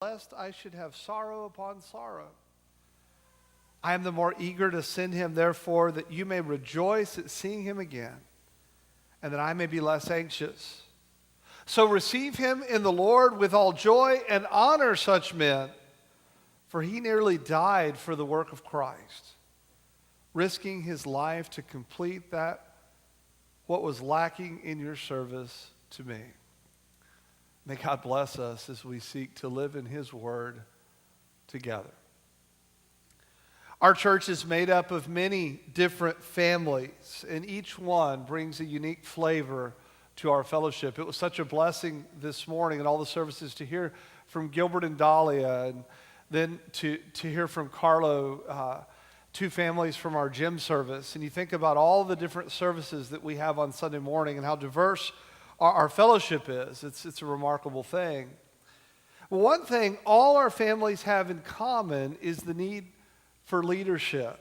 lest I should have sorrow upon sorrow. I am the more eager to send him, therefore, that you may rejoice at seeing him again, and that I may be less anxious. So receive him in the Lord with all joy and honor such men, for he nearly died for the work of Christ, risking his life to complete what was lacking in your service to me. May God bless us as we seek to live in his word together. Our church is made up of many different families, and each one brings a unique flavor to our fellowship. It was such a blessing this morning in all the services to hear from Gilbert and Dahlia, and then to hear from Carlo, two families from our gym service. And you think about all the different services that we have on Sunday morning and how diverse our fellowship is. It's a remarkable thing. One thing all our families have in common is the need for leadership.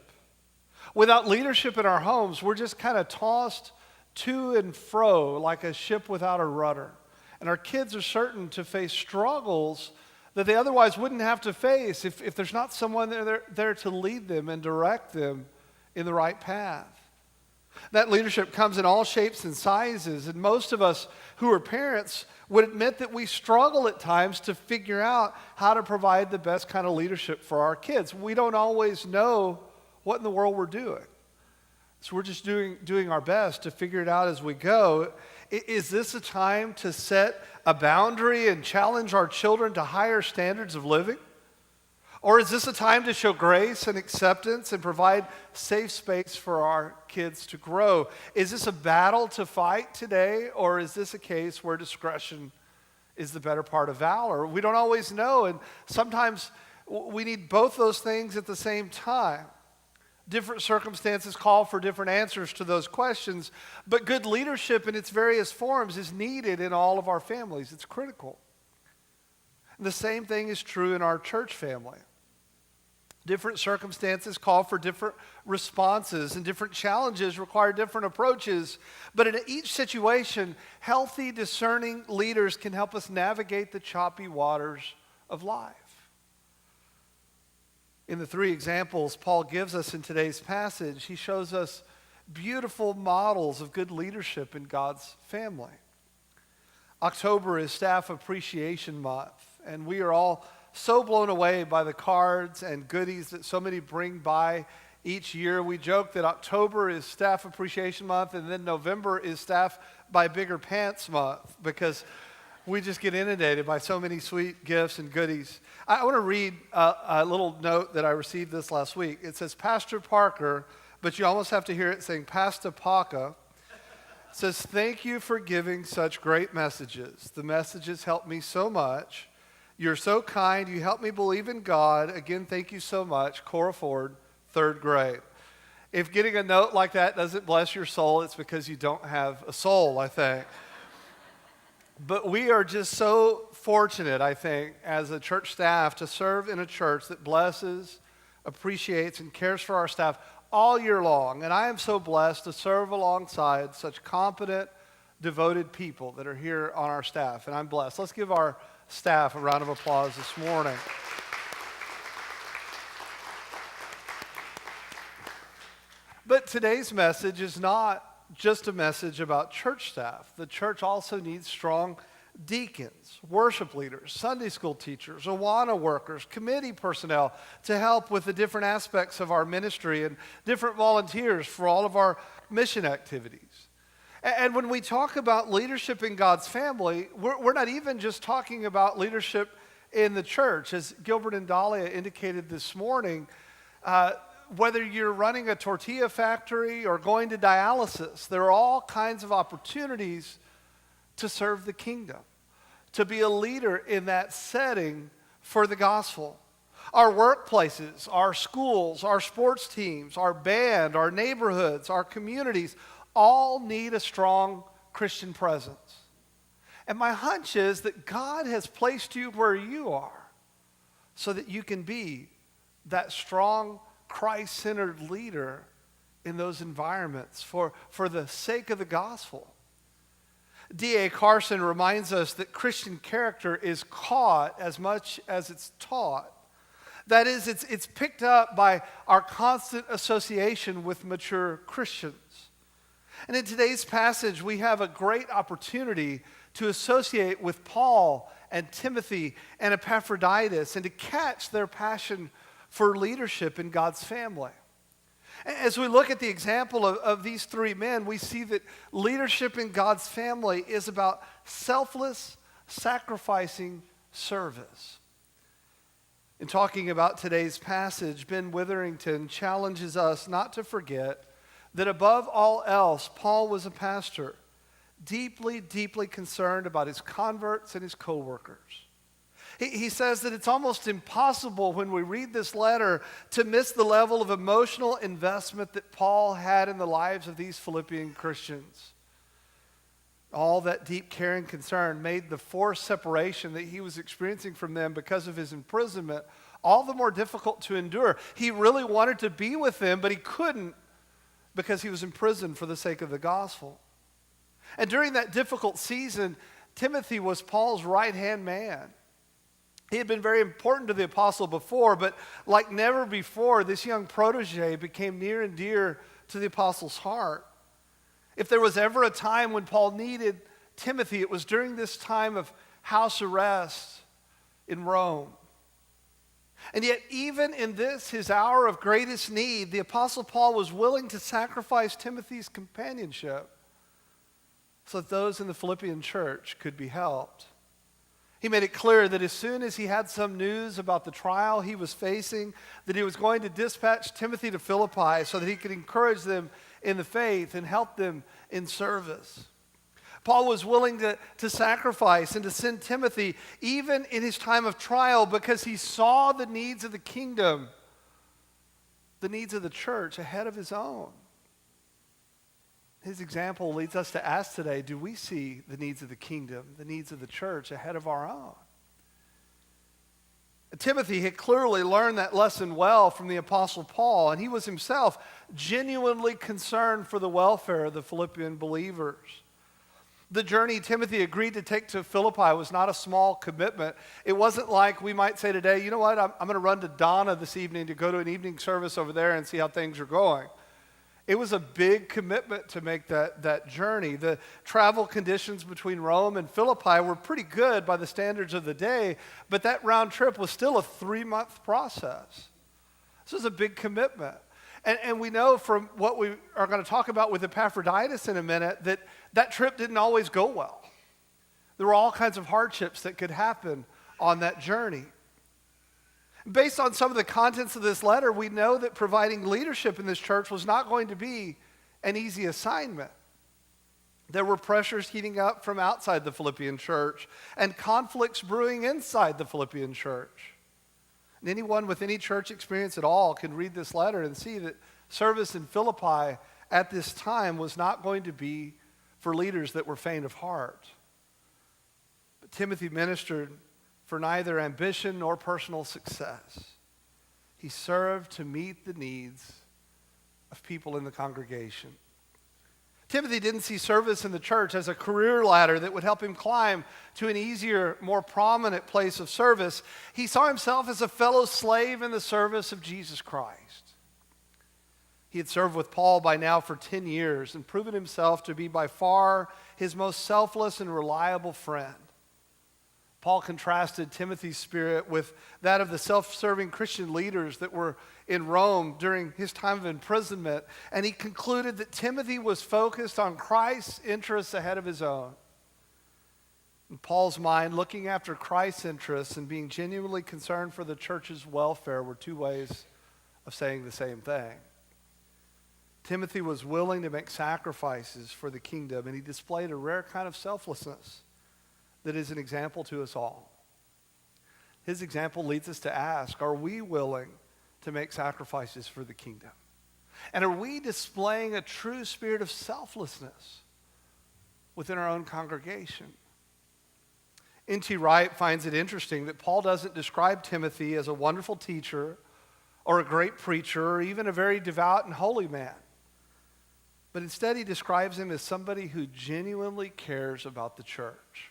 Without leadership in our homes, we're just kind of tossed to and fro like a ship without a rudder. And our kids are certain to face struggles that they otherwise wouldn't have to face if there's not someone there to lead them and direct them in the right path. That leadership comes in all shapes and sizes, and most of us who are parents would admit that we struggle at times to figure out how to provide the best kind of leadership for our kids. We don't always know what in the world we're doing. So we're just doing our best to figure it out as we go. Is this a time to set a boundary and challenge our children to higher standards of living? Or is this a time to show grace and acceptance and provide safe space for our kids to grow? Is this a battle to fight today, or is this a case where discretion is the better part of valor? We don't always know, and sometimes we need both those things at the same time. Different circumstances call for different answers to those questions, but good leadership in its various forms is needed in all of our families. It's critical. And the same thing is true in our church family. Different circumstances call for different responses, and different challenges require different approaches. But in each situation, healthy, discerning leaders can help us navigate the choppy waters of life. In the three examples Paul gives us in today's passage, he shows us beautiful models of good leadership in God's family. October is Staff Appreciation Month, and we are all so blown away by the cards and goodies that so many bring by each year. We joke that October is Staff Appreciation Month, and then November is Staff Buy Bigger Pants Month, because we just get inundated by so many sweet gifts and goodies. I want to read a little note that I received this last week. It says, Pastor Parker, but you almost have to hear it saying Pasta Paca, says, thank you for giving such great messages. The messages helped me so much. You're so kind. You helped me believe in God. Again, thank you so much. Cora Ford, 3rd grade. If getting a note like that doesn't bless your soul, it's because you don't have a soul, I think. But we are just so fortunate, I think, as a church staff to serve in a church that blesses, appreciates, and cares for our staff all year long. And I am so blessed to serve alongside such competent, devoted people that are here on our staff. And I'm blessed. Let's give our staff a round of applause this morning. But today's message is not just a message about church staff. The church also needs strong deacons, worship leaders, Sunday school teachers, Awana workers, committee personnel to help with the different aspects of our ministry, and different volunteers for all of our mission activities. And when we talk about leadership in God's family, we're not even just talking about leadership in the church. As Gilbert and Dahlia indicated this morning, whether you're running a tortilla factory or going to dialysis, there are all kinds of opportunities to serve the kingdom, to be a leader in that setting for the gospel. Our workplaces, our schools, our sports teams, our band, our neighborhoods, our communities, all need a strong Christian presence. And my hunch is that God has placed you where you are so that you can be that strong, Christ-centered leader in those environments for the sake of the gospel. D.A. Carson reminds us that Christian character is caught as much as it's taught. That is, it's picked up by our constant association with mature Christians. And in today's passage, we have a great opportunity to associate with Paul and Timothy and Epaphroditus and to catch their passion for leadership in God's family. As we look at the example of these three men, we see that leadership in God's family is about selfless, sacrificing service. In talking about today's passage, Ben Witherington challenges us not to forget that above all else, Paul was a pastor, deeply, deeply concerned about his converts and his co-workers. He says that it's almost impossible when we read this letter to miss the level of emotional investment that Paul had in the lives of these Philippian Christians. All that deep care and concern made the forced separation that he was experiencing from them because of his imprisonment all the more difficult to endure. He really wanted to be with them, but he couldn't because he was imprisoned for the sake of the gospel. And during that difficult season, Timothy was Paul's right-hand man. He had been very important to the apostle before, but like never before, this young protege became near and dear to the apostle's heart. If there was ever a time when Paul needed Timothy, it was during this time of house arrest in Rome. And yet, even in this, his hour of greatest need, the apostle Paul was willing to sacrifice Timothy's companionship so that those in the Philippian church could be helped. He made it clear that as soon as he had some news about the trial he was facing, that he was going to dispatch Timothy to Philippi so that he could encourage them in the faith and help them in service. Paul was willing to sacrifice and to send Timothy even in his time of trial because he saw the needs of the kingdom, the needs of the church ahead of his own. His example leads us to ask today, do we see the needs of the kingdom, the needs of the church ahead of our own? Timothy had clearly learned that lesson well from the Apostle Paul, and he was himself genuinely concerned for the welfare of the Philippian believers. The journey Timothy agreed to take to Philippi was not a small commitment. It wasn't like we might say today, you know what, I'm going to run to Donna this evening to go to an evening service over there and see how things are going. It was a big commitment to make that journey. The travel conditions between Rome and Philippi were pretty good by the standards of the day, but that round trip was still a 3-month process. This was a big commitment. And we know from what we are going to talk about with Epaphroditus in a minute that trip didn't always go well. There were all kinds of hardships that could happen on that journey. Based on some of the contents of this letter, we know that providing leadership in this church was not going to be an easy assignment. There were pressures heating up from outside the Philippian church and conflicts brewing inside the Philippian church. And anyone with any church experience at all can read this letter and see that service in Philippi at this time was not going to be for leaders that were faint of heart. But Timothy ministered for neither ambition nor personal success. He served to meet the needs of people in the congregation. Timothy didn't see service in the church as a career ladder that would help him climb to an easier, more prominent place of service. He saw himself as a fellow slave in the service of Jesus Christ. He had served with Paul by now for 10 years and proven himself to be by far his most selfless and reliable friend. Paul contrasted Timothy's spirit with that of the self-serving Christian leaders that were in Rome during his time of imprisonment, and he concluded that Timothy was focused on Christ's interests ahead of his own. In Paul's mind, looking after Christ's interests and being genuinely concerned for the church's welfare were two ways of saying the same thing. Timothy was willing to make sacrifices for the kingdom, and he displayed a rare kind of selflessness that is an example to us all. His example leads us to ask, are we willing to make sacrifices for the kingdom? And are we displaying a true spirit of selflessness within our own congregation? N.T. Wright finds it interesting that Paul doesn't describe Timothy as a wonderful teacher or a great preacher or even a very devout and holy man. but instead he describes him as somebody who genuinely cares about the church.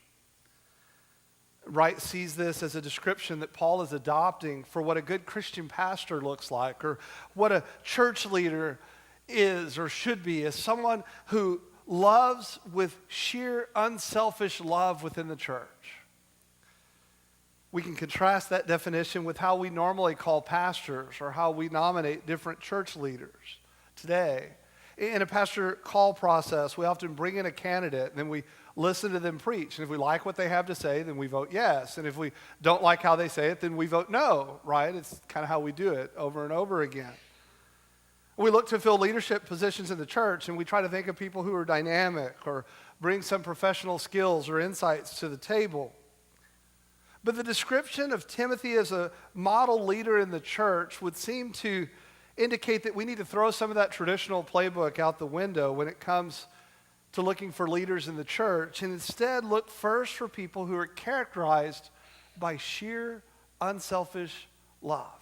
Wright sees this as a description that Paul is adopting for what a good Christian pastor looks like, or what a church leader is or should be, as someone who loves with sheer unselfish love within the church. We can contrast that definition with how we normally call pastors or how we nominate different church leaders today. In a pastor call process, we often bring in a candidate and then we listen to them preach. And if we like what they have to say, then we vote yes. And if we don't like how they say it, then we vote no, right? It's kind of how we do it over and over again. We look to fill leadership positions in the church, and we try to think of people who are dynamic or bring some professional skills or insights to the table. But the description of Timothy as a model leader in the church would seem to indicate that we need to throw some of that traditional playbook out the window when it comes to looking for leaders in the church, and instead look first for people who are characterized by sheer, unselfish love.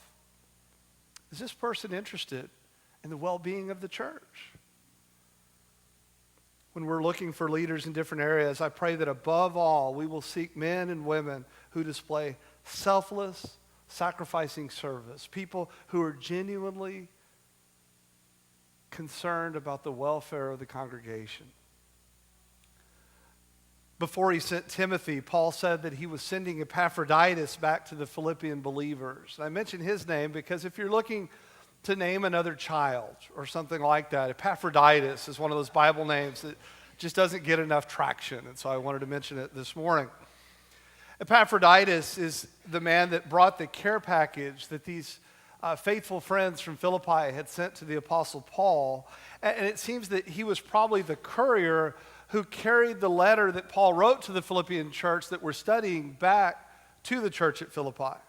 Is this person interested in the well-being of the church? When we're looking for leaders in different areas, I pray that above all, we will seek men and women who display selfless, sacrificing service, people who are genuinely concerned about the welfare of the congregation. Before he sent Timothy, Paul said that he was sending Epaphroditus back to the Philippian believers. I mention his name because if you're looking to name another child or something like that, Epaphroditus is one of those Bible names that just doesn't get enough traction, and so I wanted to mention it this morning. Epaphroditus is the man that brought the care package that these faithful friends from Philippi had sent to the Apostle Paul, and it seems that he was probably the courier who carried the letter that Paul wrote to the Philippian church that we're studying back to the church at Philippi.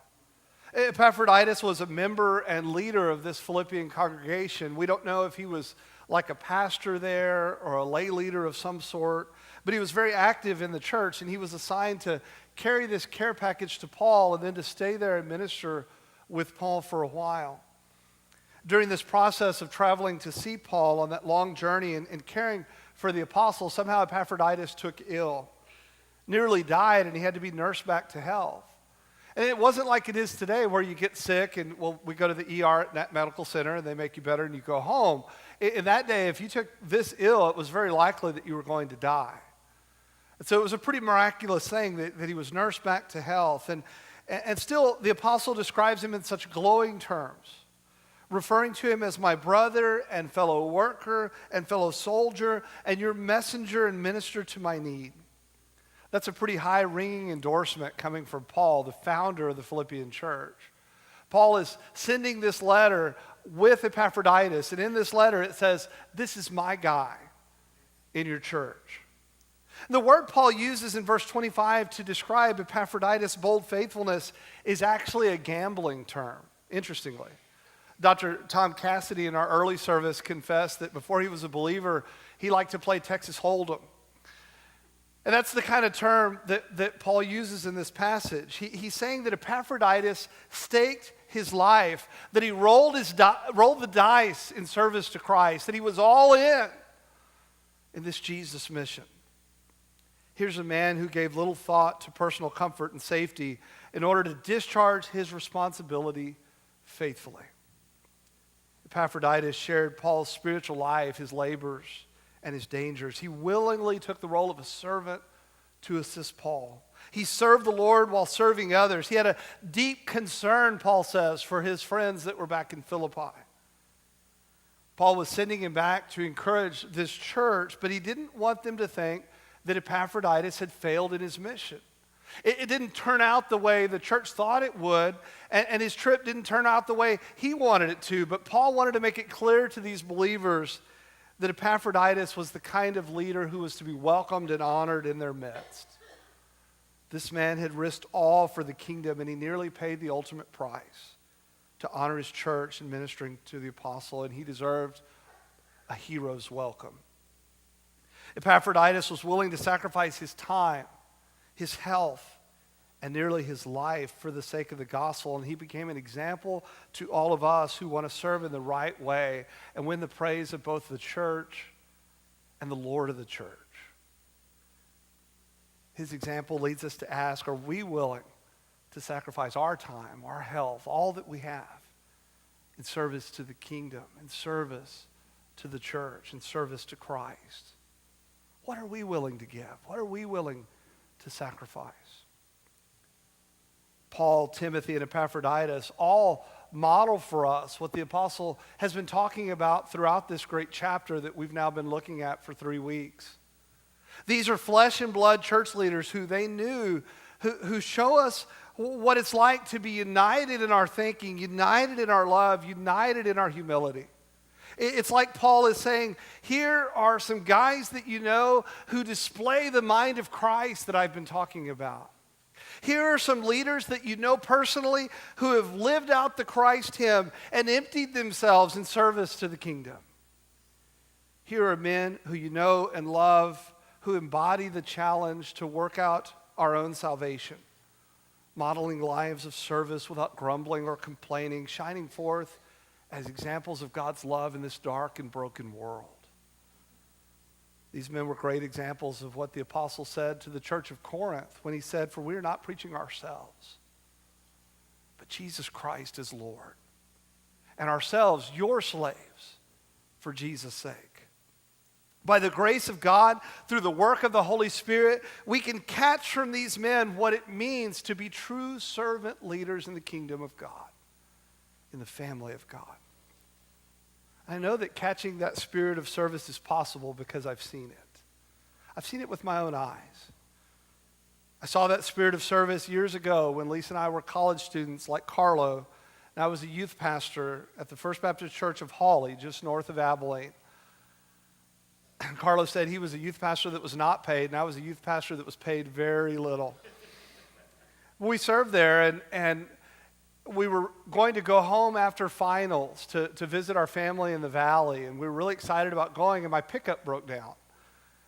Epaphroditus was a member and leader of this Philippian congregation. We don't know if he was like a pastor there or a lay leader of some sort, but he was very active in the church, and he was assigned to carry this care package to Paul and then to stay there and minister with Paul for a while. During this process of traveling to see Paul on that long journey and caring for the apostle, somehow Epaphroditus took ill, nearly died, and he had to be nursed back to health. And it wasn't like it is today where you get sick and, well, we go to the ER at that medical center and they make you better and you go home. In that day, if you took this ill, it was very likely that you were going to die. And so it was a pretty miraculous thing that he was nursed back to health. And still, the apostle describes him in such glowing terms, referring to him as my brother and fellow worker and fellow soldier and your messenger and minister to my need. That's a pretty high-ringing endorsement coming from Paul, the founder of the Philippian church. Paul is sending this letter with Epaphroditus, and in this letter it says, this is my guy in your church. The word Paul uses in verse 25 to describe Epaphroditus' bold faithfulness is actually a gambling term, interestingly. Dr. Tom Cassidy in our early service confessed that before he was a believer, he liked to play Texas Hold'em. And that's the kind of term that Paul uses in this passage. He's saying that Epaphroditus staked his life, that he rolled the dice in service to Christ, that he was all in this Jesus mission. Here's a man who gave little thought to personal comfort and safety in order to discharge his responsibility faithfully. Epaphroditus shared Paul's spiritual life, his labors, and his dangers. He willingly took the role of a servant to assist Paul. He served the Lord while serving others. He had a deep concern, Paul says, for his friends that were back in Philippi. Paul was sending him back to encourage this church, but he didn't want them to think that Epaphroditus had failed in his mission. It didn't turn out the way the church thought it would, and his trip didn't turn out the way he wanted it to, but Paul wanted to make it clear to these believers that Epaphroditus was the kind of leader who was to be welcomed and honored in their midst. This man had risked all for the kingdom, and he nearly paid the ultimate price to honor his church and ministering to the apostle, and he deserved a hero's welcome. Epaphroditus was willing to sacrifice his time, his health, and nearly his life for the sake of the gospel, and he became an example to all of us who want to serve in the right way and win the praise of both the church and the Lord of the church. His example leads us to ask, are we willing to sacrifice our time, our health, all that we have in service to the kingdom, in service to the church, in service to Christ? What are we willing to give? What are we willing to sacrifice? Paul, Timothy, and Epaphroditus all model for us what the apostle has been talking about throughout this great chapter that we've now been looking at for 3 weeks. These are flesh and blood church leaders who they knew, who show us what it's like to be united in our thinking, united in our love, united in our humility. It's like Paul is saying, here are some guys that you know who display the mind of Christ that I've been talking about. Here are some leaders that you know personally who have lived out the Christ hymn and emptied themselves in service to the kingdom. Here are men who you know and love who embody the challenge to work out our own salvation, modeling lives of service without grumbling or complaining, shining forth as examples of God's love in this dark and broken world. These men were great examples of what the apostle said to the church of Corinth when he said, "For we are not preaching ourselves, but Jesus Christ is Lord, and ourselves your slaves for Jesus' sake." By the grace of God, through the work of the Holy Spirit, we can catch from these men what it means to be true servant leaders in the kingdom of God, in the family of God. I know that catching that spirit of service is possible because I've seen it. I've seen it with my own eyes. I saw that spirit of service years ago when Lisa and I were college students like Carlo, and I was a youth pastor at the First Baptist Church of Hawley, just north of Abilene. And Carlo said he was a youth pastor that was not paid, and I was a youth pastor that was paid very little. We served there, and we were going to go home after finals to visit our family in the valley, and we were really excited about going, and my pickup broke down.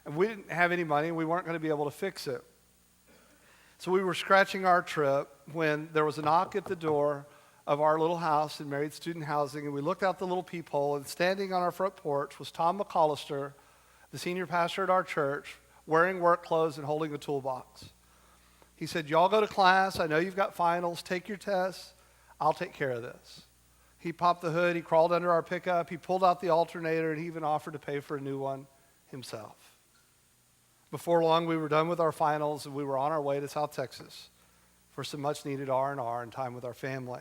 And we didn't have any money, and we weren't going to be able to fix it. So we were scratching our trip when there was a knock at the door of our little house in Married Student Housing, and we looked out the little peephole, and standing on our front porch was Tom McAllister, the senior pastor at our church, wearing work clothes and holding a toolbox. He said, "Y'all go to class. I know you've got finals. Take your tests. I'll take care of this." He popped the hood. He crawled under our pickup. He pulled out the alternator, and he even offered to pay for a new one himself. Before long, we were done with our finals, and we were on our way to South Texas for some much-needed R&R and time with our family.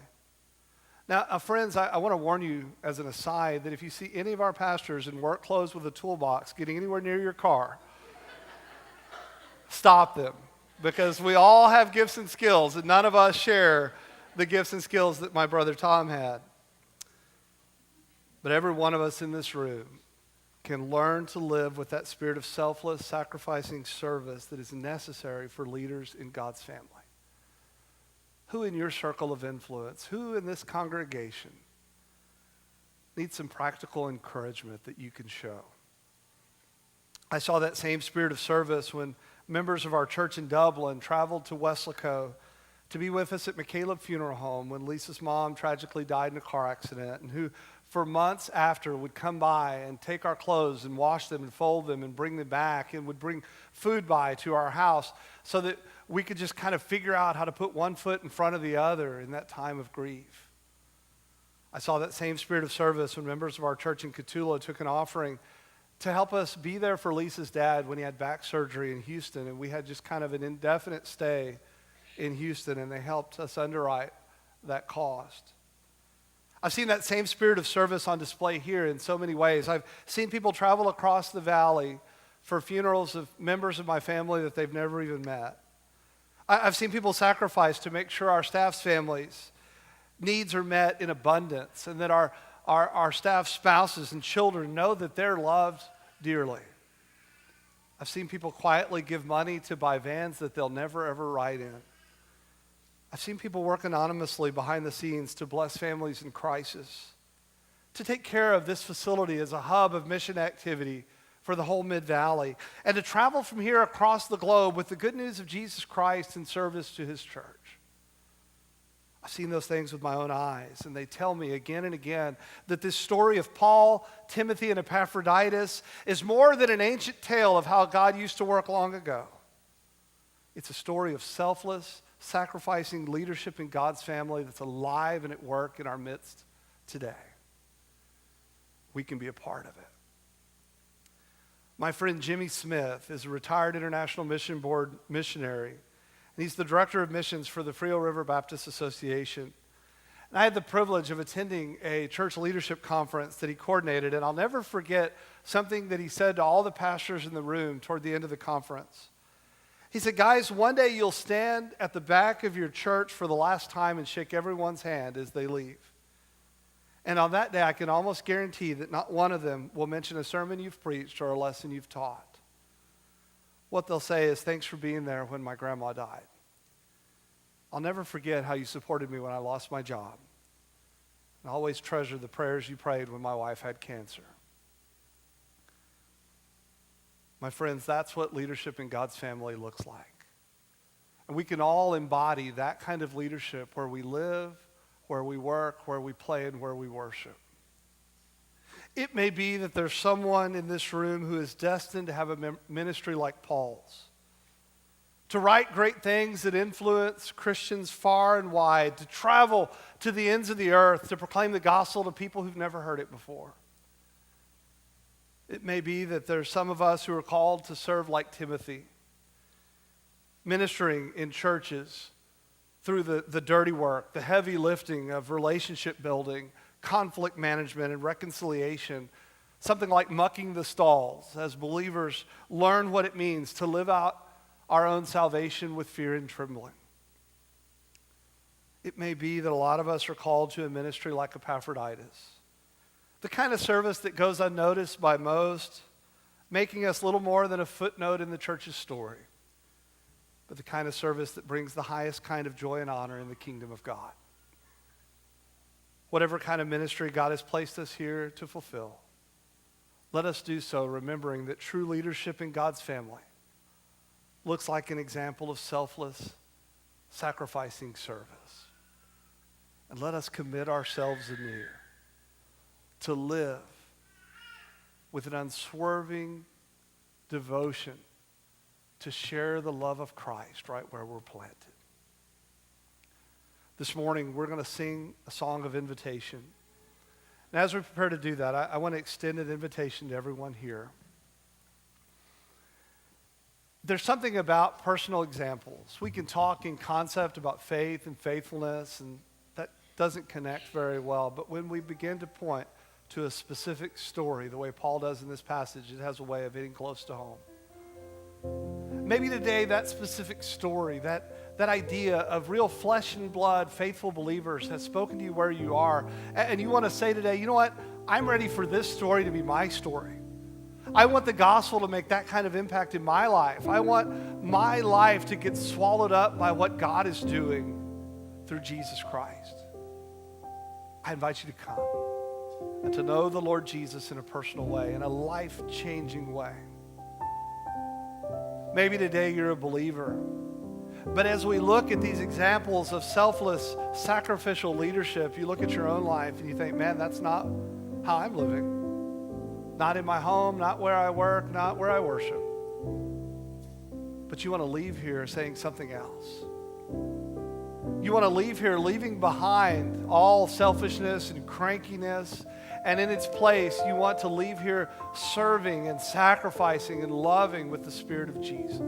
Now, friends, I want to warn you as an aside that if you see any of our pastors in work clothes with a toolbox getting anywhere near your car, stop them, because we all have gifts and skills, and none of us share the gifts and skills that my brother Tom had. But every one of us in this room can learn to live with that spirit of selfless, sacrificing service that is necessary for leaders in God's family. Who in your circle of influence, who in this congregation needs some practical encouragement that you can show? I saw that same spirit of service when members of our church in Dublin traveled to Weslaco to be with us at McCaleb Funeral Home when Lisa's mom tragically died in a car accident, and who for months after would come by and take our clothes and wash them and fold them and bring them back, and would bring food by to our house so that we could just kind of figure out how to put one foot in front of the other in that time of grief. I saw that same spirit of service when members of our church in Catula took an offering to help us be there for Lisa's dad when he had back surgery in Houston, and we had just kind of an indefinite stay in Houston, and they helped us underwrite that cost. I've seen that same spirit of service on display here in so many ways. I've seen people travel across the valley for funerals of members of my family that they've never even met. I've seen people sacrifice to make sure our staff's families' needs are met in abundance, and that our staff spouses and children know that they're loved dearly. I've seen people quietly give money to buy vans that they'll never ever ride in. I've seen people work anonymously behind the scenes to bless families in crisis, to take care of this facility as a hub of mission activity for the whole Mid-Valley, and to travel from here across the globe with the good news of Jesus Christ in service to his church. I've seen those things with my own eyes, and they tell me again and again that this story of Paul, Timothy, and Epaphroditus is more than an ancient tale of how God used to work long ago. It's a story of selfless, sacrificing leadership in God's family that's alive and at work in our midst today. We can be a part of it. My friend Jimmy Smith is a retired International Mission Board missionary, and he's the director of missions for the Frio River Baptist Association. And I had the privilege of attending a church leadership conference that he coordinated, and I'll never forget something that he said to all the pastors in the room toward the end of the conference. He said, guys, one day you'll stand at the back of your church for the last time and shake everyone's hand as they leave. And on that day, I can almost guarantee that not one of them will mention a sermon you've preached or a lesson you've taught. What they'll say is, thanks for being there when my grandma died. I'll never forget how you supported me when I lost my job. And I always treasure the prayers you prayed when my wife had cancer. My friends, that's what leadership in God's family looks like. And we can all embody that kind of leadership where we live, where we work, where we play, and where we worship. It may be that there's someone in this room who is destined to have a ministry like Paul's, to write great things that influence Christians far and wide, to travel to the ends of the earth, to proclaim the gospel to people who've never heard it before. It may be that there's some of us who are called to serve like Timothy, ministering in churches through the dirty work, the heavy lifting of relationship building, conflict management, and reconciliation. Something like mucking the stalls as believers learn what it means to live out our own salvation with fear and trembling. It may be that a lot of us are called to a ministry like Epaphroditus. The kind of service that goes unnoticed by most, making us little more than a footnote in the church's story. But the kind of service that brings the highest kind of joy and honor in the kingdom of God. Whatever kind of ministry God has placed us here to fulfill, let us do so remembering that true leadership in God's family looks like an example of selfless, sacrificing service. And let us commit ourselves anew to live with an unswerving devotion to share the love of Christ right where we're planted. This morning, we're going to sing a song of invitation. And as we prepare to do that, I want to extend an invitation to everyone here. There's something about personal examples. We can talk in concept about faith and faithfulness, and that doesn't connect very well. But when we begin to point to a specific story, the way Paul does in this passage, it has a way of hitting close to home. Maybe today that specific story, that idea of real flesh and blood, faithful believers has spoken to you where you are. And you want to say today, you know what? I'm ready for this story to be my story. I want the gospel to make that kind of impact in my life. I want my life to get swallowed up by what God is doing through Jesus Christ. I invite you to come and to know the Lord Jesus in a personal way, in a life-changing way. Maybe today you're a believer. But as we look at these examples of selfless, sacrificial leadership, you look at your own life and you think, man, that's not how I'm living. Not in my home, not where I work, not where I worship. But you want to leave here saying something else. You want to leave here leaving behind all selfishness and crankiness, and in its place, you want to leave here serving and sacrificing and loving with the Spirit of Jesus.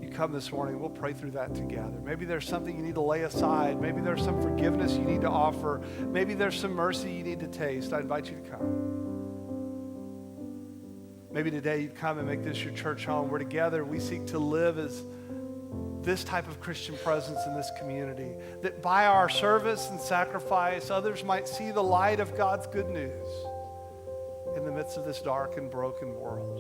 You come this morning, we'll pray through that together. Maybe there's something you need to lay aside. Maybe there's some forgiveness you need to offer. Maybe there's some mercy you need to taste. I invite you to come. Maybe today you'd come and make this your church home, where together we seek to live as this type of Christian presence in this community, that by our service and sacrifice, others might see the light of God's good news in the midst of this dark and broken world.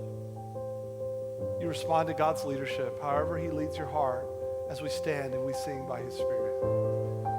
You respond to God's leadership, however He leads your heart, as we stand and we sing by His Spirit.